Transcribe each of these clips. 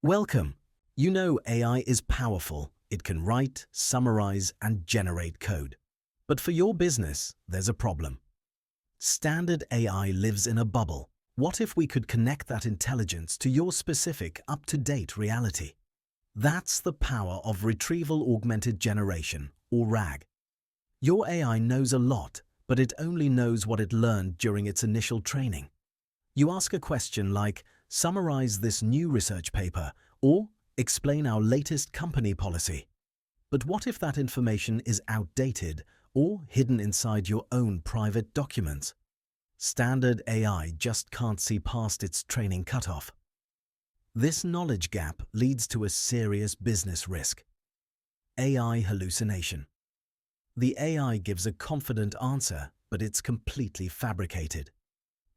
Welcome. You know AI is powerful. It can write, summarize, and generate code. But for your business, there's a problem. Standard AI lives in a bubble. What if we could connect that intelligence to your specific, up-to-date reality? That's the power of Retrieval-Augmented Generation, or RAG. Your AI knows a lot, but it only knows what it learned during its initial training. You ask a question like, summarize this new research paper, or explain our latest company policy. But what if that information is outdated or hidden inside your own private documents? Standard AI just can't see past its training cutoff. This knowledge gap leads to a serious business risk. AI hallucination. The AI gives a confident answer, but it's completely fabricated.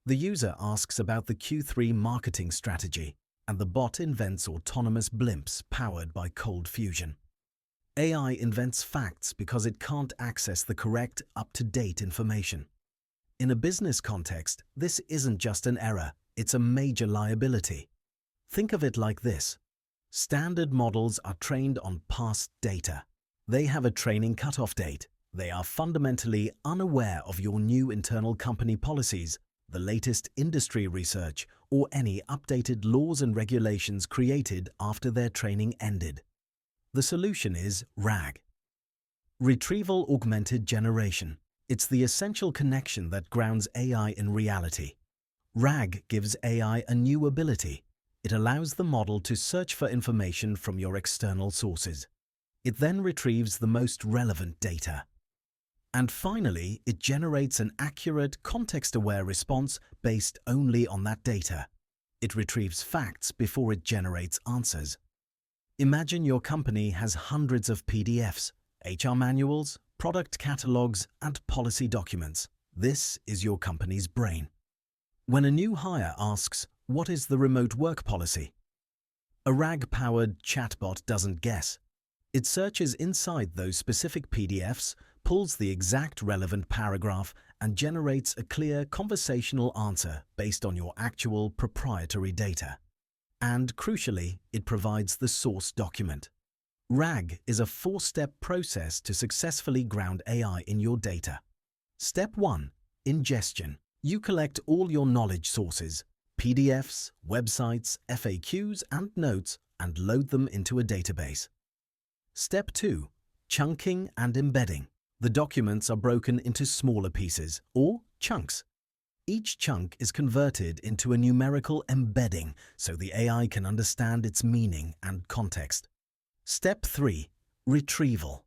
The user asks about the Q3 marketing strategy, and the bot invents autonomous blimps powered by cold fusion. AI invents facts because it can't access the correct, up-to-date information. In a business context, this isn't just an error, it's a major liability. Think of it like this. Standard models are trained on past data. They have a training cutoff date. They are fundamentally unaware of your new internal company policies, the latest industry research, or any updated laws and regulations created after their training ended. The solution is RAG. Retrieval-Augmented Generation. It's the essential connection that grounds AI in reality. RAG gives AI a new ability. It allows the model to search for information from your external sources. It then retrieves the most relevant data. And finally, it generates an accurate, context-aware response based only on that data. It retrieves facts before it generates answers. Imagine your company has hundreds of PDFs, HR manuals, product catalogs, and policy documents. This is your company's brain. When a new hire asks, "What is the remote work policy?" a RAG-powered chatbot doesn't guess. It searches inside those specific PDFs, pulls the exact relevant paragraph, and generates a clear conversational answer based on your actual proprietary data. And crucially, it provides the source document. RAG is a four-step process to successfully ground AI in your data. Step 1. Ingestion. You collect all your knowledge sources, PDFs, websites, FAQs, and notes, and load them into a database. Step 2. Chunking and embedding. The documents are broken into smaller pieces, or chunks. Each chunk is converted into a numerical embedding so the AI can understand its meaning and context. Step 3. Retrieval.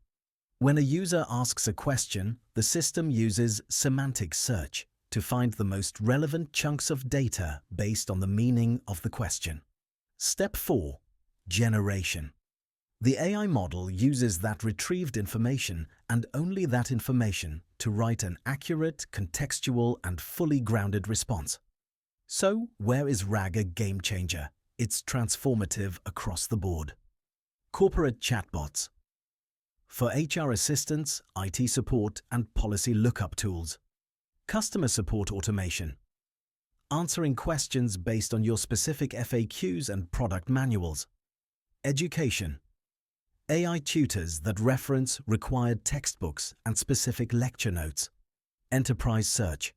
When a user asks a question, the system uses semantic search to find the most relevant chunks of data based on the meaning of the question. Step 4. Generation. The AI model uses that retrieved information and only that information to write an accurate, contextual, and fully grounded response. So, where is RAG a game changer? It's transformative across the board. Corporate chatbots. For HR assistance, IT support, and policy lookup tools. Customer support automation. Answering questions based on your specific FAQs and product manuals. Education. AI tutors that reference required textbooks and specific lecture notes. Enterprise search.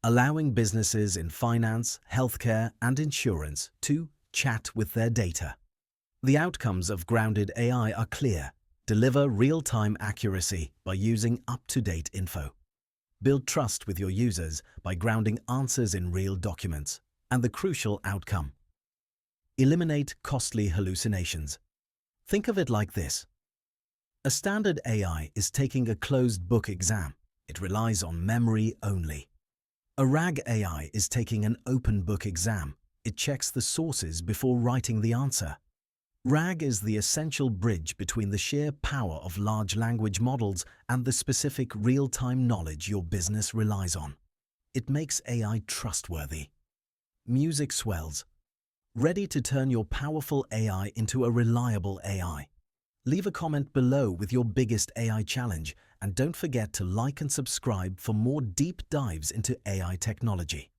Allowing businesses in finance, healthcare, and insurance to chat with their data. The outcomes of grounded AI are clear. Deliver real-time accuracy by using up-to-date info. Build trust with your users by grounding answers in real documents. And the crucial outcome. Eliminate costly hallucinations. Think of it like this. A standard AI is taking a closed book exam. It relies on memory only. A RAG AI is taking an open book exam. It checks the sources before writing the answer. RAG is the essential bridge between the sheer power of large language models and the specific real-time knowledge your business relies on. It makes AI trustworthy. Music swells. Ready to turn your powerful AI into a reliable AI? Leave a comment below with your biggest AI challenge, and don't forget to like and subscribe for more deep dives into AI technology.